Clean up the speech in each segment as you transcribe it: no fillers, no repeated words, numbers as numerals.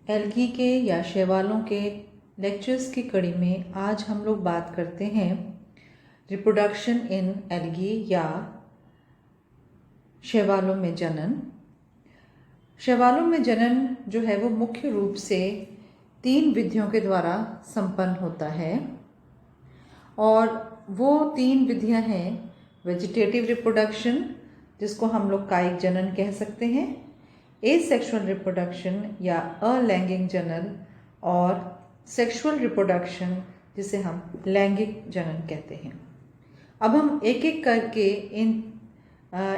Algae के या शैवालों के लेक्चर्स की कड़ी में आज हम लोग बात करते हैं रिप्रोडक्शन इन एल्गी या शैवालों में जनन। शैवालों में जनन जो है वो मुख्य रूप से 3 विधियों के द्वारा संपन्न होता है और वो 3 विधियां हैं वेजिटेटिव रिप्रोडक्शन, जिसको हम लोग कायिक जनन कह सकते हैं, एसेक्सुअल रिप्रोडक्शन या अलैंगिक जनन और सेक्सुअल रिप्रोडक्शन जिसे हम लैंगिक जनन कहते हैं। अब हम एक एक करके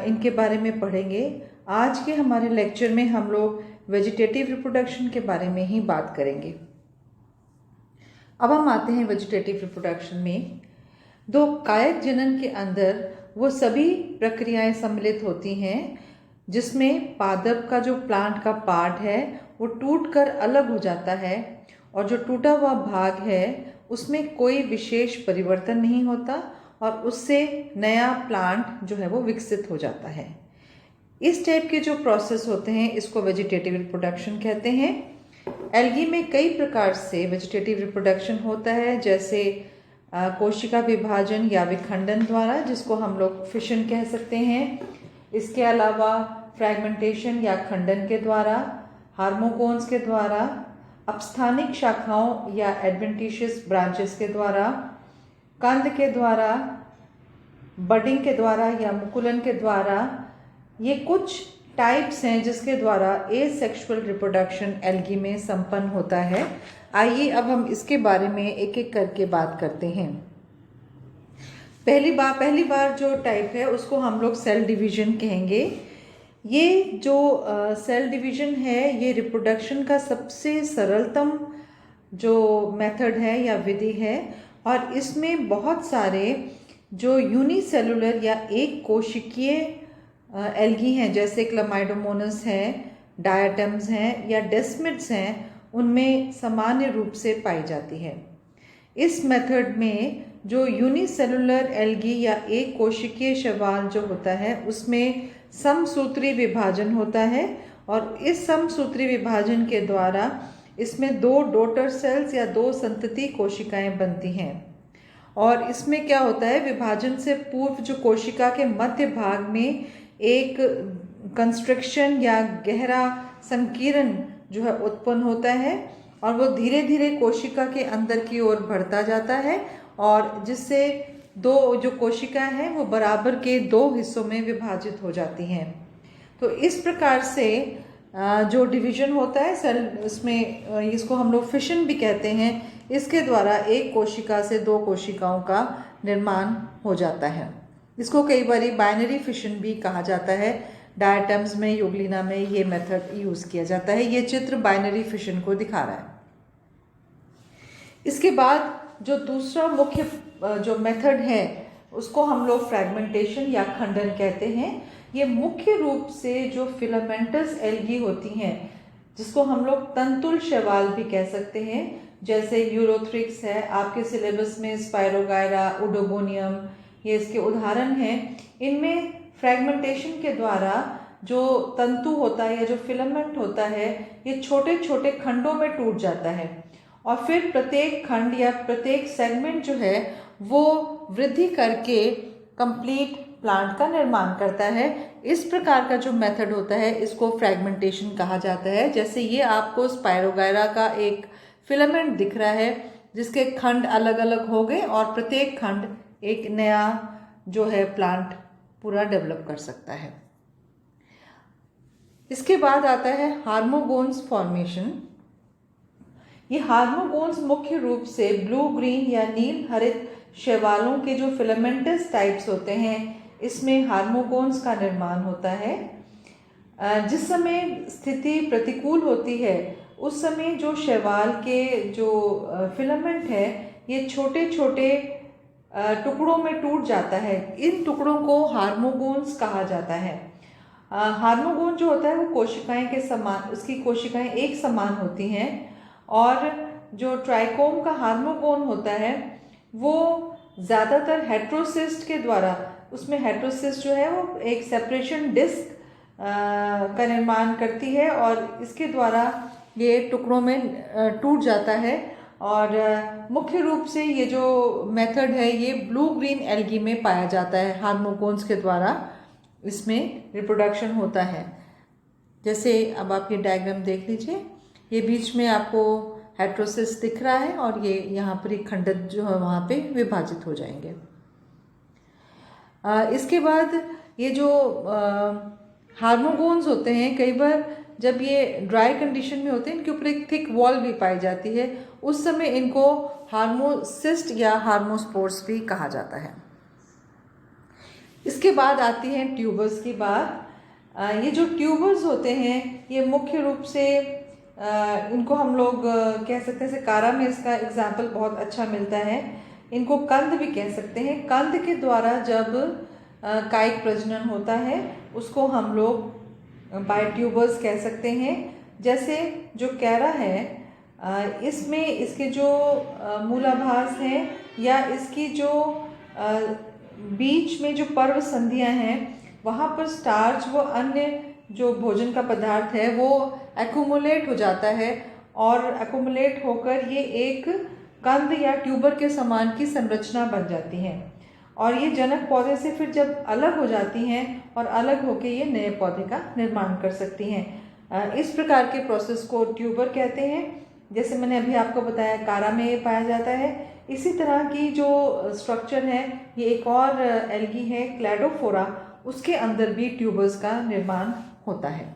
इनके बारे में पढ़ेंगे। आज के हमारे लेक्चर में हम लोग वेजिटेटिव रिप्रोडक्शन के बारे में ही बात करेंगे। अब हम आते हैं वेजिटेटिव रिप्रोडक्शन में। कायिक जनन के अंदर वो सभी प्रक्रियाएं सम्मिलित होती हैं जिसमें पादप का जो प्लांट का पार्ट है वो टूटकर अलग हो जाता है और जो टूटा हुआ भाग है उसमें कोई विशेष परिवर्तन नहीं होता और उससे नया प्लांट जो है वो विकसित हो जाता है। इस टाइप के जो प्रोसेस होते हैं इसको वेजिटेटिव रिप्रोडक्शन कहते हैं। एल्गी में कई प्रकार से वेजिटेटिव रिप्रोडक्शन होता है, जैसे कोशिका विभाजन या विखंडन द्वारा, जिसको हम लोग फिशन कह सकते हैं। इसके अलावा फ्रैगमेंटेशन या खंडन के द्वारा, हार्मोगोन्स के द्वारा, अपस्थानिक शाखाओं या एडवेंटिशियस ब्रांचेस के द्वारा, कंद के द्वारा, बडिंग के द्वारा या मुकुलन के द्वारा। ये कुछ टाइप्स हैं जिसके द्वारा एसेक्सुअल रिप्रोडक्शन एल्गी में संपन्न होता है। आइए अब हम इसके बारे में एक एक करके बात करते हैं। पहली बार जो टाइप है उसको हम लोग सेल डिवीजन कहेंगे। ये जो सेल डिवीजन है ये रिप्रोडक्शन का सबसे सरलतम जो मेथड है या विधि है और इसमें बहुत सारे जो यूनिसेलुलर या एक कोशिकीय एल्गी हैं, जैसे क्लमाइडोमोनास हैं, डायटम्स हैं या डेस्मिड्स हैं, उनमें सामान्य रूप से पाई जाती है। इस मेथड में जो यूनिसेलुलर एल्गी या एक कोशिकीय शैवाल जो होता है उसमें समसूत्री विभाजन होता है और इस समसूत्री विभाजन के द्वारा इसमें 2 डॉटर सेल्स या 2 संतति कोशिकाएं बनती हैं। और इसमें क्या होता है, विभाजन से पूर्व जो कोशिका के मध्य भाग में एक कंस्ट्रक्शन या गहरा संकीर्ण जो है उत्पन्न होता है और वो धीरे धीरे कोशिका के अंदर की ओर बढ़ता जाता है और जिससे 2 जो कोशिकाएं हैं वो बराबर के 2 हिस्सों में विभाजित हो जाती हैं। तो इस प्रकार से जो डिवीजन होता है सेल, इसमें इसको हम लोग फिशन भी कहते हैं, इसके द्वारा एक कोशिका से 2 कोशिकाओं का निर्माण हो जाता है। इसको कई बार बाइनरी फिशन भी कहा जाता है। डायटम्स में, यूग्लिना में ये मेथड यूज़ किया जाता है। ये चित्र बाइनरी फिशन को दिखा रहा है। इसके बाद जो दूसरा मुख्य जो मेथड है उसको हम लोग फ्रैगमेंटेशन या खंडन कहते हैं। ये मुख्य रूप से जो फिलामेंटस एल्गी होती हैं, जिसको हम लोग तंतुल शैवाल भी कह सकते हैं, जैसे यूरोथ्रिक्स है, आपके सिलेबस में स्पायरोगायरा, ओडोगोनियम, ये इसके उदाहरण हैं। इनमें फ्रैगमेंटेशन के द्वारा जो तंतु होता है या जो फिलामेंट होता है ये छोटे छोटे खंडों में टूट जाता है और फिर प्रत्येक खंड या प्रत्येक सेगमेंट जो है वो वृद्धि करके कंप्लीट प्लांट का निर्माण करता है। इस प्रकार का जो मेथड होता है इसको फ्रैगमेंटेशन कहा जाता है। जैसे ये आपको स्पायरोगायरा का एक फिलामेंट दिख रहा है जिसके खंड अलग अलग हो गए और प्रत्येक खंड एक नया जो है प्लांट पूरा डेवलप कर सकता है। इसके बाद आता है हार्मोगोन्स फॉर्मेशन। ये हार्मोगोन्स मुख्य रूप से ब्लू ग्रीन या नील हरित शैवालों के जो फिलामेंटस टाइप्स होते हैं इसमें हार्मोगोन्स का निर्माण होता है। जिस समय स्थिति प्रतिकूल होती है उस समय जो शैवाल के जो फिलामेंट है ये छोटे छोटे टुकड़ों में टूट जाता है। इन टुकड़ों को हार्मोगोन्स कहा जाता है। हार्मोगोन जो होता है वो कोशिकाएं के समान, उसकी कोशिकाएं एक समान होती हैं और जो ट्राइकोम का हार्मोगोन होता है वो ज़्यादातर हेट्रोसिस्ट के द्वारा, उसमें हेट्रोसिस्ट जो है वो एक सेपरेशन डिस्क का निर्माण करती है और इसके द्वारा ये टुकड़ों में टूट जाता है। और मुख्य रूप से ये जो मेथड है ये ब्लू ग्रीन एल्गी में पाया जाता है। हार्मोगोन्स के द्वारा इसमें रिप्रोडक्शन होता है। जैसे अब आप ये डायग्राम देख लीजिए, ये बीच में आपको हेट्रोसिस दिख रहा है और ये यहाँ पर एक खंडक जो है वहाँ पे विभाजित हो जाएंगे। इसके बाद ये जो हार्मोगोन्स होते हैं, कई बार जब ये ड्राई कंडीशन में होते हैं इनके ऊपर एक थिक वॉल भी पाई जाती है, उस समय इनको हार्मोसिस्ट या हार्मोस्पोर्स भी कहा जाता है। इसके बाद आती है ट्यूबर्स की बात। ये जो ट्यूबर्स होते हैं ये मुख्य रूप से इनको हम लोग कह सकते हैं, जैसे कारा में इसका एग्जाम्पल बहुत अच्छा मिलता है। इनको कंद भी कह सकते हैं। कंद के द्वारा जब कायिक प्रजनन होता है उसको हम लोग बायोट्यूबर्स कह सकते हैं। जैसे जो कैरा है इसमें इसके जो मूलाभास हैं या इसकी जो बीच में जो पर्व संधियां हैं वहाँ पर स्टार्च व अन्य जो भोजन का पदार्थ है वो एक्यूमुलेट हो जाता है और एक्यूमुलेट होकर ये एक कंद या ट्यूबर के समान की संरचना बन जाती है। और ये जनक पौधे से फिर जब अलग हो जाती हैं और अलग होकर ये नए पौधे का निर्माण कर सकती हैं। इस प्रकार के प्रोसेस को ट्यूबर कहते हैं। जैसे मैंने अभी आपको बताया कारा में पाया जाता है। इसी तरह की जो स्ट्रक्चर है ये एक और एल्गी है क्लैडोफोरा, उसके अंदर भी ट्यूबर्स का निर्माण होता है।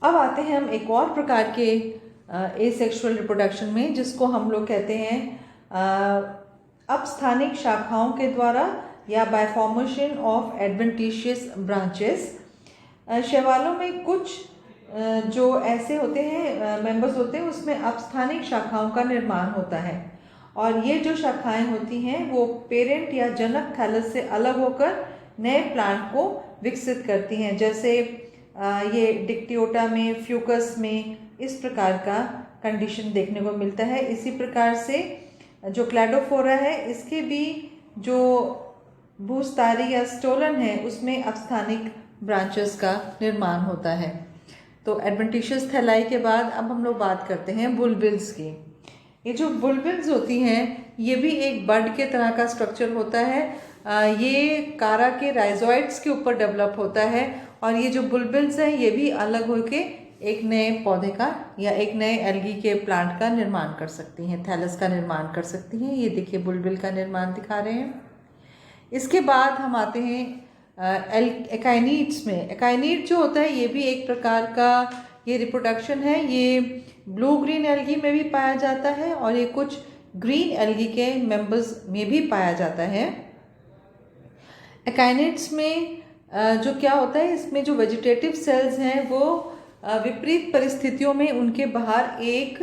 अब आते हैं हम एक और प्रकार के एसेक्सुअल रिप्रोडक्शन में, जिसको हम लोग कहते हैं अपस्थानिक शाखाओं के द्वारा या by formation of adventitious branches. शैवालों में कुछ जो ऐसे होते हैं मेंबर्स होते हैं उसमें अपस्थानिक शाखाओं का निर्माण होता है और ये जो शाखाएं होती हैं वो पेरेंट या जनक थैलस से अलग होकर नए प्लांट को विकसित करती हैं। जैसे ये डिक्टियोटा में, फ्यूकस में इस प्रकार का कंडीशन देखने को मिलता है। इसी प्रकार से जो क्लैडोफोरा है इसके भी जो भूस्तारी या स्टोलन है उसमें अपस्थानिक ब्रांचेस का निर्माण होता है। तो एडवेंटिशियस थैलाई के बाद अब हम लोग बात करते हैं बुलबिल्स की। ये जो बुलबिल्स होती हैं ये भी एक बड के तरह का स्ट्रक्चर होता है। ये कारा के राइजोइड्स के ऊपर डेवलप होता है और ये जो बुलबिल्स हैं ये भी अलग होके एक नए पौधे का या एक नए एल्गी के प्लांट का निर्माण कर सकती हैं, थैलस का निर्माण कर सकती हैं। ये देखिए बुलबिल का निर्माण दिखा रहे हैं। इसके बाद हम आते हैं एकाइनीड्स में। एकाइनीड जो होता है ये भी एक प्रकार का ये रिप्रोडक्शन है। ये ब्लू ग्रीन एल्गी में भी पाया जाता है और ये कुछ ग्रीन एल्गी के मेंबर्स में भी पाया जाता है। एकाइनीड्स में जो क्या होता है, इसमें जो वेजिटेटिव सेल्स हैं वो विपरीत परिस्थितियों में उनके बाहर एक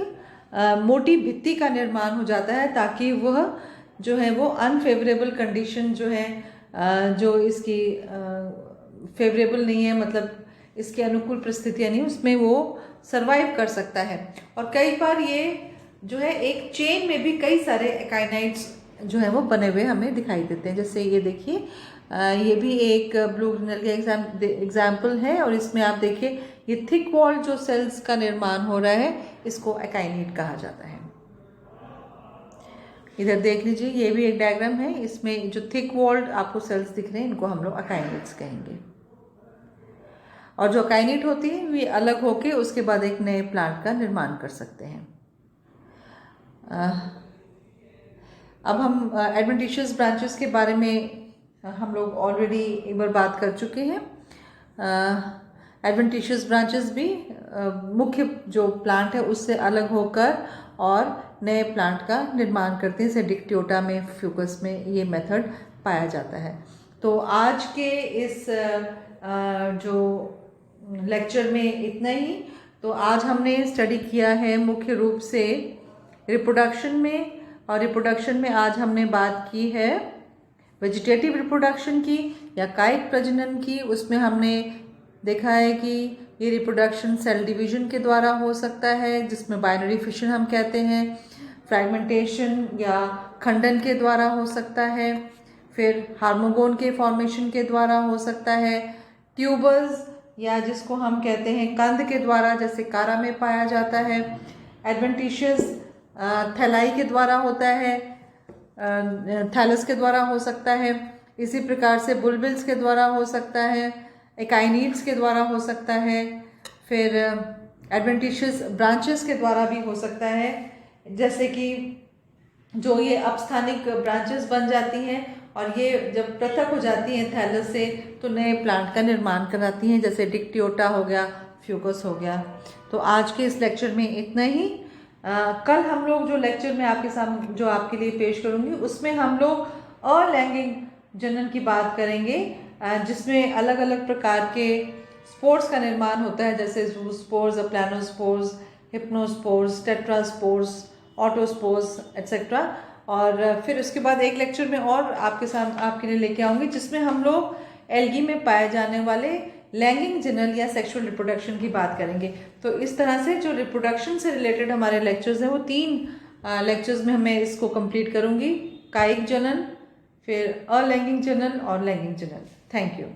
मोटी भित्ति का निर्माण हो जाता है ताकि वह जो है वो अनफेवरेबल कंडीशन जो है जो इसकी फेवरेबल नहीं है, मतलब इसके अनुकूल परिस्थितियाँ नहीं, उसमें वो सरवाइव कर सकता है। और कई बार ये जो है एक चेन में भी कई सारे एकाइनाइड्स जो है वो बने हुए हमें दिखाई देते हैं। जैसे ये देखिए ये भी एक ब्लू ग्रीनल का एग्जाम्पल है और इसमें आप देखिए ये थिक वॉल जो सेल्स का निर्माण हो रहा है इसको एकाइनीड कहा जाता है। इधर देख लीजिए ये भी एक डायग्राम है, इसमें जो थिक वॉल्ड आपको सेल्स दिख रहे हैं इनको हम लोग एकाइनीड्स कहेंगे। और जो एकाइनीड होती है वे अलग होके उसके बाद एक नए प्लांट का निर्माण कर सकते हैं। अब हम एडवेंटिशियस ब्रांचेस के बारे में हम लोग ऑलरेडी एक बार बात कर चुके हैं। एडवेंटिशियस ब्रांचेस भी मुख्य जो प्लांट है उससे अलग होकर और नए प्लांट का निर्माण करते हैं। जैसे डिक्टियोटा में, फ्यूकस में ये मेथड पाया जाता है। तो आज के इस जो लेक्चर में इतना ही। तो आज हमने स्टडी किया है मुख्य रूप से रिप्रोडक्शन में, और रिप्रोडक्शन में आज हमने बात की है वेजिटेटिव रिप्रोडक्शन की या कायिक प्रजनन की। उसमें हमने देखा है कि ये रिप्रोडक्शन सेल डिवीजन के द्वारा हो सकता है जिसमें बाइनरी फिशन हम कहते हैं, फ्रैगमेंटेशन या खंडन के द्वारा हो सकता है, फिर हार्मोगोन के फॉर्मेशन के द्वारा हो सकता है, ट्यूबर्स या जिसको हम कहते हैं कंद के द्वारा, जैसे कारा में पाया जाता है। एडवेंटिशियस थैलाई के द्वारा होता है, थैलस के द्वारा हो सकता है। इसी प्रकार से बुलबिल्स के द्वारा हो सकता है, एकाइनिड्स के द्वारा हो सकता है, फिर एडवेंटिशियस ब्रांचेस के द्वारा भी हो सकता है, जैसे कि जो ये अपस्थानिक ब्रांचेस बन जाती हैं और ये जब पृथक हो जाती हैं थैलस से तो नए प्लांट का निर्माण कराती हैं, जैसे डिक्टियोटा हो गया, फ्यूकस हो गया। तो आज के इस लेक्चर में इतना ही। कल हम लोग जो लेक्चर में आपके सामने जो आपके लिए पेश करूंगी उसमें हम लोग अलैंगिक जनन की बात करेंगे, जिसमें अलग अलग प्रकार के स्पोर्स का निर्माण होता है, जैसे जूस्पोर्स, प्लानोस्पोर्स, हिप्नोस्पोर्स, टेट्रास्पोर्स, ऑटोस्पोर्स एट्सेट्रा। और फिर उसके बाद एक लेक्चर में और आपके लिए लेके आऊँगी जिसमें हम लोग एल्गी में पाए जाने वाले लैंगिक जनन या सेक्सुअल रिप्रोडक्शन की बात करेंगे। तो इस तरह से जो रिप्रोडक्शन से रिलेटेड हमारे लेक्चर्स हैं वो 3 लेक्चर्स में मैं इसको कंप्लीट करूँगी, कायिक जनन, फिर अलैंगिक जनन और लैंगिक जनन। Thank you.